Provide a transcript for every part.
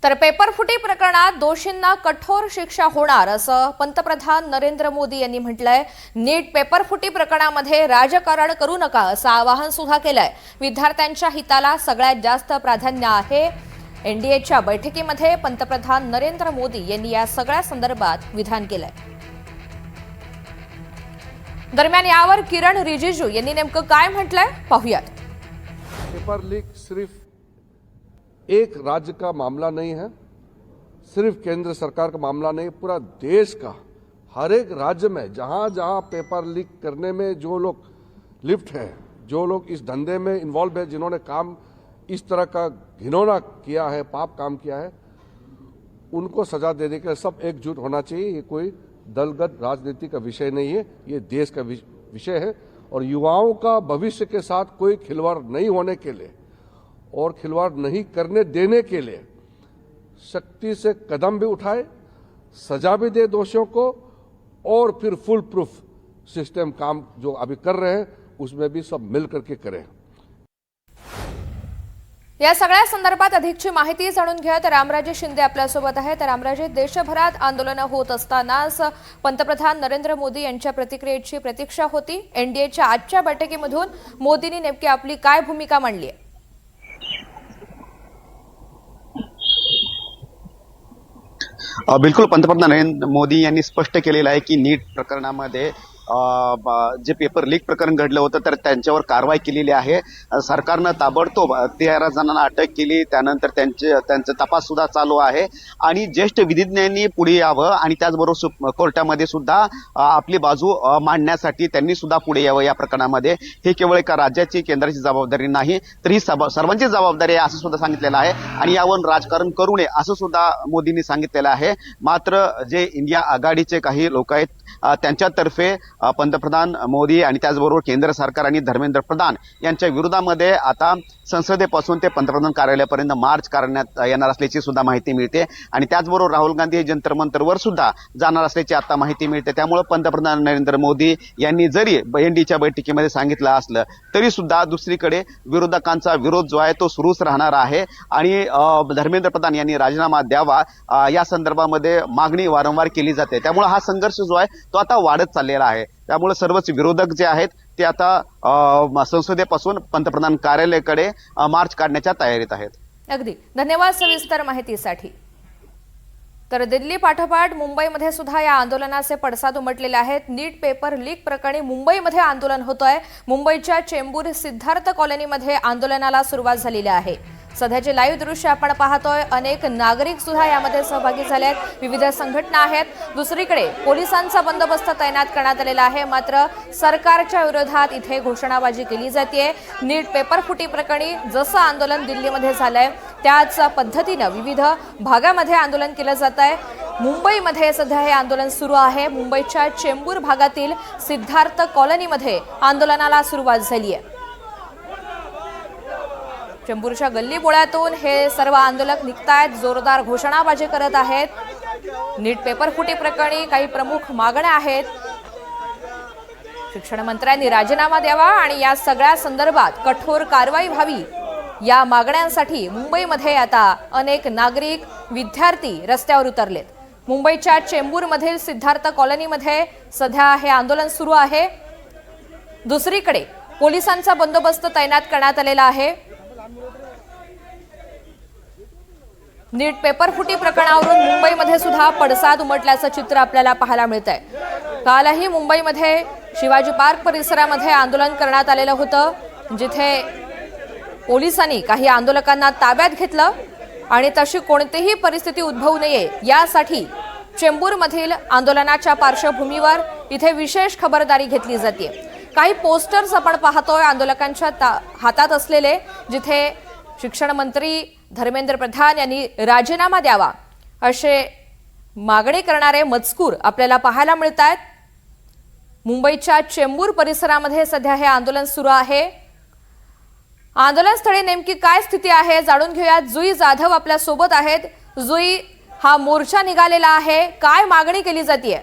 तर पेपरफुटी प्रकरणात दोषींना कठोर शिक्षा होणार असं पंतप्रधान नरेंद्र मोदी यांनी म्हटलंय। नीट पेपरफुटी प्रकरणामध्ये राजकारण करू नका असं आवाहन सुद्धा केलंय। विद्यार्थ्यांच्या हिताला सगळ्यात जास्त प्राधान्य आहे। एनडीएच्या बैठकीमध्ये पंतप्रधान नरेंद्र मोदी यांनी या सगळ्या संदर्भात विधान केलंय। दरम्यान यावर किरण रिजिजू यांनी नेमकं काय म्हटलंय पाहूयात। पेपर लीक सिर्फ एक राज्य का मामला नहीं है, सिर्फ केंद्र सरकार का मामला नहीं, पूरा देश का हर एक राज्य में जहां जहां पेपर लीक करने में जो लोग लिप्त हैं, जो लोग इस धंधे में इन्वॉल्व है, जिन्होंने काम इस तरह का घिनौना किया है, पाप काम किया है, उनको सजा देने के लिए सब एकजुट होना चाहिए। ये कोई दलगत राजनीति का विषय नहीं है, ये देश का विषय है और युवाओं का भविष्य के साथ कोई खिलवाड़ नहीं होने के लिए और खिलवाड़ नहीं करने देने के लिए सख्ती से कदम भी उठाए, सजा भी दे दोषियों को और फिर फुल प्रूफ सिस्टम काम जो अभी कर रहे हैं उसमें भी सब मिल करके करें। या सगळ्या संदर्भात अधिकची माहिती जाणून घ्या तर रामराजे शिंदे आपल्यासोबत आहे। तर रामराजे, देशभरात आंदोलनं होत असतानाच पंतप्रधान नरेंद्र मोदी यांच्या प्रतिक्रियेची प्रतीक्षा होती। एनडीएच्या आजच्या बैठकीमधून मोदींनी नेमकी आपली काय भूमिका मांडली आहे? बिलकुल, पंतप्रधान नरेंद्र मोदी यांनी स्पष्ट केलेलं आहे की नीट प्रकरणामध्ये जे पेपर लीक प्रकरण घडलं होतं तर त्यांच्यावर कारवाई केलेली आहे। सरकारनं ताबडतोब 13 जणांना अटक केली, त्यानंतर त्यांचा तपास सुद्धा चालू आहे आणि ज्येष्ठ विधिज्ञांनी पुढे यावं आणि त्याचबरोबर कोर्टामध्ये सुद्धा आपली बाजू मांडण्यासाठी त्यांनी सुद्धा पुढे यावं या प्रकरणामध्ये। हे केवळ एका राज्याची केंद्राची जबाबदारी नाही तर ही सर्वांची जबाबदारी आहे असं सुद्धा सांगितलेलं आहे आणि यावर राजकारण करू नये असं सुद्धा मोदींनी सांगितलेलं आहे। मात्र जे इंडिया आघाडीचे काही लोक आहेत त्यांच्यातर्फे पंतप्रधान मोदी आणि त्याचबरोबर केंद्र सरकार आणि धर्मेंद्र प्रधान यांच्या विरोधामध्ये आता संसदेपासून ते पंतप्रधान कार्यालयापर्यंत मार्च करण्यात येणार असल्याची सुद्धा माहिती मिळते आणि त्याचबरोबर राहुल गांधी हे जंतर मंतरवर सुद्धा जाणार असल्याची आता माहिती मिळते। त्यामुळे पंतप्रधान नरेंद्र मोदी यांनी जरी एनडीच्या बैठकीमध्ये सांगितलं असलं तरी सुद्धा दुसरीकडे विरोधकांचा विरोध जो आहे तो सुरूच राहणार आहे आणि धर्मेंद्र प्रधान यांनी राजीनामा द्यावा या संदर्भामध्ये मागणी वारंवार केली जाते। त्यामुळे हा संघर्ष जो आहे तो आता वाढत चाललेला आहे। त्यामुळे सर्वच विरोधक जे आहेत ते आता संसदेपासून पंतप्रधान कार्यालयाकडे मार्च काढण्याच्या तयारीत आहेत। अगदी धन्यवाद सविस्तर माहितीसाठी। तर दिल्ली पाठोपाठ मुंबईमध्ये सुद्धा या आंदोलनाचे पडसाद उमटलेले आहेत। नीट पेपर लीक प्रकरणी मुंबईमध्ये आंदोलन होतंय। मुंबईच्या चेंबूर सिद्धार्थ कॉलनीमध्ये आंदोलनाला सुरुवात झालेली आहे। सध्याचे लाईव्ह दृश्य आपण पाहतोय। अनेक नागरिक सुद्धा यामध्ये सहभागी झाले आहेत, विविध संघटना आहेत। दुसरीकडे पोलिसांचा बंदोबस्त तैनात करण्यात आलेला आहे। मात्र सरकारच्या विरोधात इथे घोषणाबाजी केली जाते। नीट पेपरफुटी प्रकरणी जसं आंदोलन दिल्लीमध्ये झालंय त्याच पद्धतीनं विविध भागामध्ये आंदोलन केलं जात आहे। मुंबईमध्ये सध्या हे आंदोलन सुरू आहे। मुंबईच्या चेंबूर भागातील सिद्धार्थ कॉलनीमध्ये आंदोलनाला सुरुवात झाली आहे। चेंबूरच्या गल्ली बोळ्यातून हे सर्व आंदोलक निघतायत, जोरदार घोषणाबाजी करत आहेत। नीट पेपरफुटी प्रकरणी काही प्रमुख मागण्या आहेत। शिक्षण मंत्र्यांनी राजीनामा द्यावा आणि या सगळ्या संदर्भात कठोर कारवाई व्हावी या मागण्यांसाठी मुंबईमध्ये आता अनेक नागरिक, विद्यार्थी रस्त्यावर उतरलेत। मुंबईच्या चेंबूरमधील सिद्धार्थ कॉलनीमध्ये सध्या हे आंदोलन सुरू आहे। दुसरीकडे पोलिसांचा बंदोबस्त तैनात करण्यात आलेला आहे। नीट पेपरफुटी प्रकरणावरून मुंबईमध्ये सुद्धा पडसाद उमटल्याचं चित्र आपल्याला पाहायला मिळतंय। कालही मुंबईमध्ये शिवाजी पार्क परिसरामध्ये आंदोलन करण्यात आलेलं होतं, जिथे पोलिसांनी काही आंदोलकांना ताब्यात घेतलं आणि तशी कोणतीही परिस्थिती उद्भवू नये यासाठी चेंबूरमधील आंदोलनाच्या पार्श्वभूमीवर इथे विशेष खबरदारी घेतली जाते। काही पोस्टर्स आपण पाहतोय आंदोलकांच्या हातात असलेले, जिथे शिक्षण मंत्री धर्मेंद्र प्रधान यांनी राजीनामा द्यावा असे मागणी करणारे मजकूर आपल्याला पाहायला मिळतात। मुंबईच्या चेंबूर परिसरामध्ये सध्या हे आंदोलन सुरू आहे। आंदोलनस्थळी नेमकी काय स्थिती आहे जाणून घेऊया। जुई जाधव आपल्या सोबत आहेत। जुई, हा मोर्चा निघालेला आहे, काय मागणी केली जाते?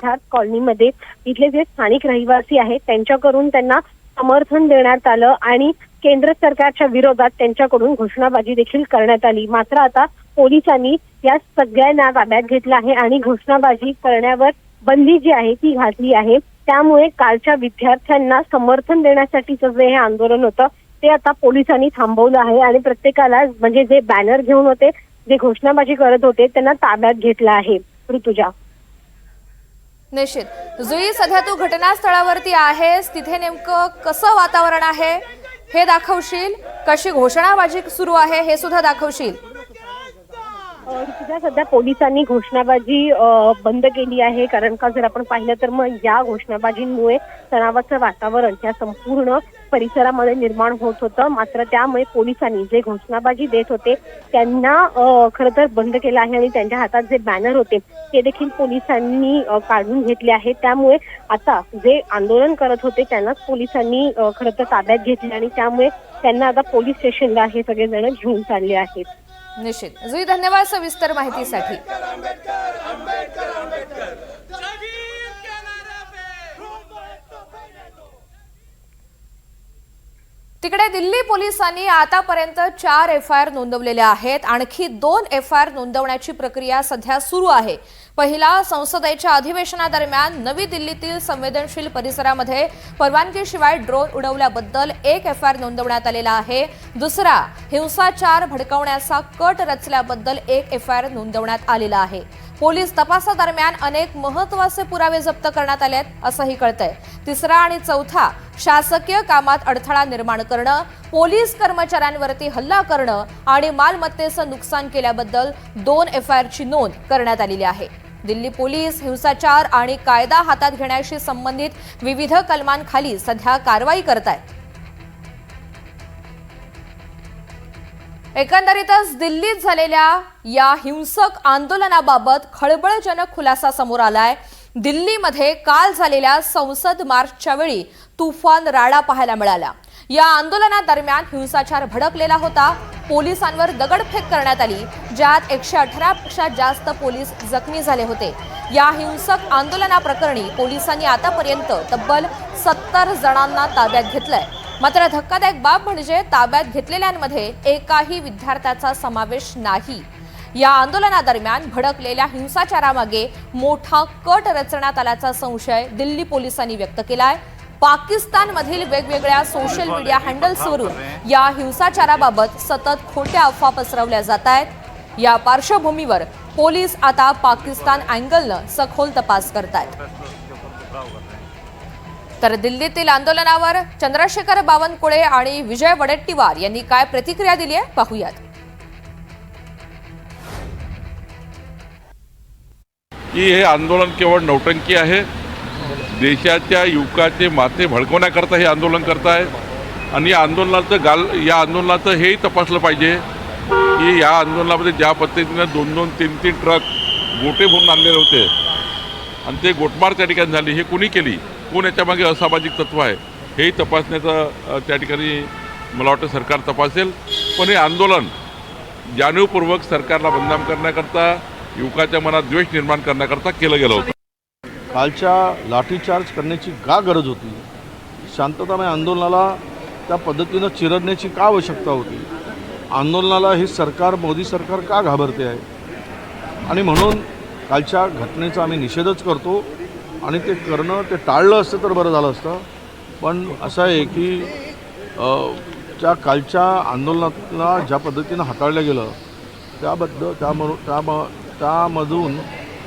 सिद्धार्थ कॉलनीमध्ये इथले जे स्थानिक रहिवासी आहेत त्यांच्याकडून त्यांना समर्थन देण्यात आलं आणि केंद्र सरकारच्या विरोधात त्यांच्याकडून घोषणाबाजी देखील करण्यात आली. मात्र आता पोलिसांनी या सगळ्यांना ताब्यात घेतलं आहे आणि घोषणाबाजी करण्यावर बंदी जी आहे ती घातली आहे. त्यामुळे कालच्या विद्यार्थ्यांना समर्थन देण्यासाठीचं जे हे आंदोलन होतं ते आता पोलिसांनी थांबवलं आहे आणि प्रत्येकाला म्हणजे जे बॅनर घेऊन होते, जे घोषणाबाजी करत होते त्यांना ताब्यात घेतलं आहे. ऋतुजा. निश्चित. जुई, सध्या तू घटनास्थळावरती आहेस, तिथे नेमकं कसं वातावरण आहे हे दाखवशील, कशी घोषणाबाजी सुरू आहे हे सुद्धा दाखवशील. ऋतुजा, सध्या पोलिसांनी घोषणाबाजी बंद केली आहे, कारण का जर आपण पाहिलं तर मग या घोषणाबाजींमुळे तणावाचं वातावरण त्या संपूर्ण परिसरामध्ये निर्माण होत होतं. मात्र त्यामुळे पोलिसांनी जे घोषणाबाजी देत होते त्यांना खरं तर बंद केलं आहे आणि त्यांच्या हातात जे बॅनर होते ते देखील पोलिसांनी काढून घेतले आहेत. त्यामुळे आता जे आंदोलन करत होते त्यांनाच पोलिसांनी खरं तर ताब्यात घेतले आणि त्यामुळे त्यांना आता पोलीस स्टेशनला हे सगळेजण घेऊन चालले आहेत. निश्चित. जुई, धन्यवाद सविस्तर माहितीसाठी. तिकडे दिल्ली पोलिसांनी आतापर्यंत 4 FIR नोंदवलेल्या आहेत. आणखी 2 FIR नोंदवण्याची प्रक्रिया सध्या सुरू आहे. पहिला, संसदेच्या अधिवेशनादरम्यान नवी दिल्लीतील संवेदनशील परिसरामध्ये परवानगीशिवाय ड्रोन उडवल्याबद्दल 1 FIR नोंदवण्यात आलेला आहे. दुसरा, हिंसाचार भडकवण्याचा कट रचल्याबद्दल 1 FIR नोंदवण्यात आलेला आहे. पोलीस तपासादरम्यान अनेक महत्त्वाचे पुरावे जप्त करण्यात आलेत असंही कळतंय. तिसरा आणि चौथा, शासकीय कामात अडथळा निर्माण करणं, पोलीस कर्मचाऱ्यांवरती हल्ला करणं आणि मालमत्तेचं नुकसान केल्याबद्दल 2 FIRची नोंद करण्यात आलेली आहे. दिल्ली पोलीस हिंसाचार आणि कायदा हातात घेण्याशी संबंधित विविध कलमांखाली सध्या कारवाई करतायत. एकंदरीतच दिल्लीत झालेल्या या हिंसक आंदोलनाबाबत खळबळजनक खुलासा समोर आलाय. दिल्लीमध्ये काल झालेल्या संसद मार्चच्या वेळी तुफान राडा पाहायला मिळाला. या आंदोलनादरम्यान हिंसाचार भडकलेला होता. पोलिसांवर दगडफेक करण्यात आली, ज्यात 118 पेक्षा जास्त पोलीस जखमी झाले होते. या हिंसक आंदोलनाप्रकरणी पोलिसांनी आतापर्यंत तब्बल 70 जणांना ताब्यात घेतलंय. मात्र धक्कादायक बाब म्हणजे ताब्यात घेतलेल्यांमध्ये एकाही विद्यार्थ्याचा समावेश नाही. या आंदोलनादरम्यान भडकलेल्या हिंसाचारामागे मोठा कट रचण्यात आल्याचा संशय दिल्ली पोलिसांनी व्यक्त केलाय. पाकिस्तानमधील वेगवेगळ्या सोशल मीडिया हँडल्सवरून या हिंसाचाराबाबत सतत खोट्या अफवा पसरवल्या जात आहेत. या पार्श्वभूमीवर पोलीस आता पाकिस्तान अँगलनं सखोल तपास करतायत. तर दिल्लीतील आंदोलनावर चंद्रशेखर बावनकुळे आणि विजय वडेट्टीवार यांनी काय प्रतिक्रिया दिली आहे पाहूयात. हे आंदोलन केवळ नौटंकी आहे. देशाच्या युवकाचे माथे भडकवण्याकरता हे आंदोलन करतायत आणि या आंदोलनाचं हेही तपासलं पाहिजे की या आंदोलनामध्ये ज्या पद्धतीनं 2-2, 3-3 ट्रक गोटे भरून आणलेले होते आणि ते गोटमार त्या ठिकाणी झाली, हे कुणी केली, कोण याच्यामागे असामाजिक तत्व आहे, हेही तपासण्याचं त्या ठिकाणी मला वाटतं सरकार तपासेल. पण हे आंदोलन जाणीवपूर्वक सरकारला बदनाम करण्याकरता, युवकाच्या मनात द्वेष निर्माण करण्याकरता केलं गेलं होतं. कालच्या लाठीचार्ज करण्याची का गरज होती? शांततामय आंदोलनाला त्या पद्धतीनं चिरडण्याची का आवश्यकता होती? आंदोलनाला ही सरकार, मोदी सरकार का घाबरते आहे? आणि म्हणून कालच्या घटनेचा आम्ही निषेधच करतो आणि ते करणं, ते टाळलं असतं तर बरं झालं असतं. पण असं आहे की त्या कालच्या आंदोलनाला ज्या पद्धतीनं हाताळलं गेलं त्यामधून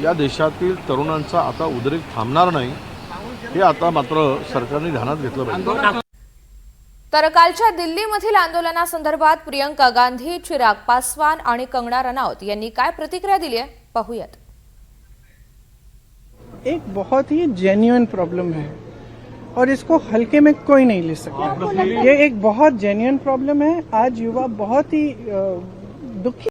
या देशातील तरुणांचा आता उद्रेक थांबणार नाही, हे आता मात्र सरकारने ध्यानात घेतलं पाहिजे. तर कालच्या दिल्लीमधील आंदोलनासंदर्भात प्रियंका गांधी, चिराग पासवान आणि कंगना रनौत यांनी काय प्रतिक्रिया दिली आहे पाहूयात. एक बहुत ही जेन्युइन प्रॉब्लम है और इसको हल्के में कोई नहीं ले सकता. ये एक बहुत जेन्युइन प्रॉब्लम है. आज युवा बहुत ही दुखी,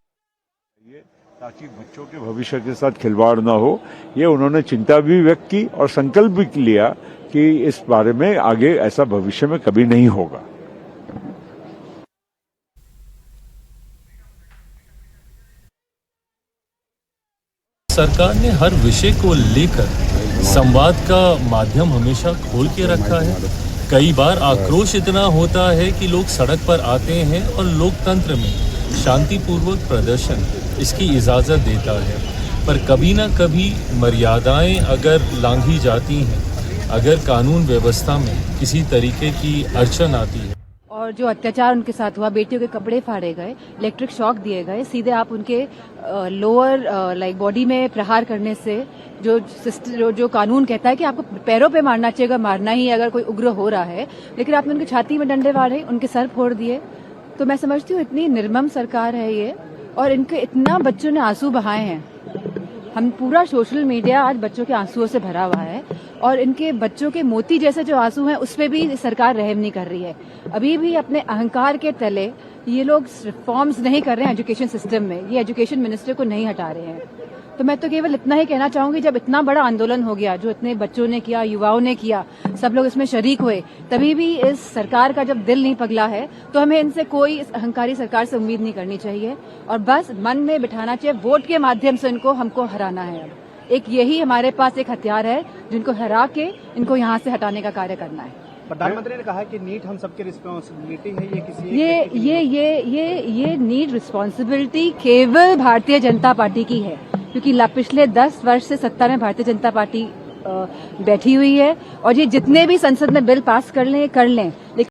ताकि बच्चों के भविष्य के साथ खिलवाड़ न हो, ये उन्होंने चिंता भी व्यक्त की और संकल्प भी लिया कि इस बारे में आगे ऐसा भविष्य में कभी नहीं होगा. सरकार ने हर विषय को लेकर संवाद का माध्यम हमेशा खोल के रखा है। कई बार आक्रोश इतना होता है कि लोग सड़क पर आते हैं और लोकतंत्र में शांतिपूर्वक प्रदर्शन इसकी इजाज़त देता है, पर कभी ना कभी मर्यादाएं अगर लांघी जाती हैं, अगर कानून व्यवस्था में किसी तरीके की अड़चन आती है। और जो अत्याचार उनके साथ हुआ, बेटियों के कपड़े फाड़े गए, इलेक्ट्रिक शॉक दिए गए, सीधे आप उनके लोअर लाइक बॉडी में प्रहार करने से जो कानून कहता है कि आपको पैरों पे मारना चाहिए, अगर मारना ही अगर कोई उग्र हो रहा है, लेकिन आपने उनकी छाती में डंडे मारे, उनके सर फोड़ दिए। तो मैं समझती हूँ इतनी निर्मम सरकार है ये, और इनके इतना बच्चों ने आंसू बहाए हैं। हम पूरा सोशल मीडिया आज बच्चों के आंसुओं से भरा हुआ है, और इनके बच्चों के मोती जैसे जो आंसू हैं उस पे भी सरकार रहम नहीं कर रही है। अभी भी अपने अहंकार के तले ये लोग रिफॉर्म्स नहीं कर रहे हैं एजुकेशन सिस्टम में, ये एजुकेशन मिनिस्टर को नहीं हटा रहे हैं। तो मैं तो केवल इतना ही कहना चाहूंगी, जब इतना बड़ा आंदोलन हो गया, जो इतने बच्चों ने किया, युवाओं ने किया, सब लोग इसमें शरीक हुए, तभी भी इस सरकार का जब दिल नहीं पगला है, तो हमें इनसे कोई इस अहंकारी सरकार से उम्मीद नहीं करनी चाहिए, और बस मन में बिठाना चाहिए वोट के माध्यम से हमको हराना है। अब एक यही हमारे पास एक हथियार है जिनको हरा के इनको यहाँ से हटाने का कार्य करना है। प्रधानमंत्री ने कहा कि नीट हम सबकी रिस्पॉन्सिबिलिटी है, ये किसी ये नीट रिस्पॉन्सिबिलिटी केवल भारतीय जनता पार्टी की है, क्योंकि पिछले 10 वर्ष से सत्ता में भारतीय जनता पार्टी बैठी हुई है, और ये जितने भी संसद में बिल पास कर लें, लेकिन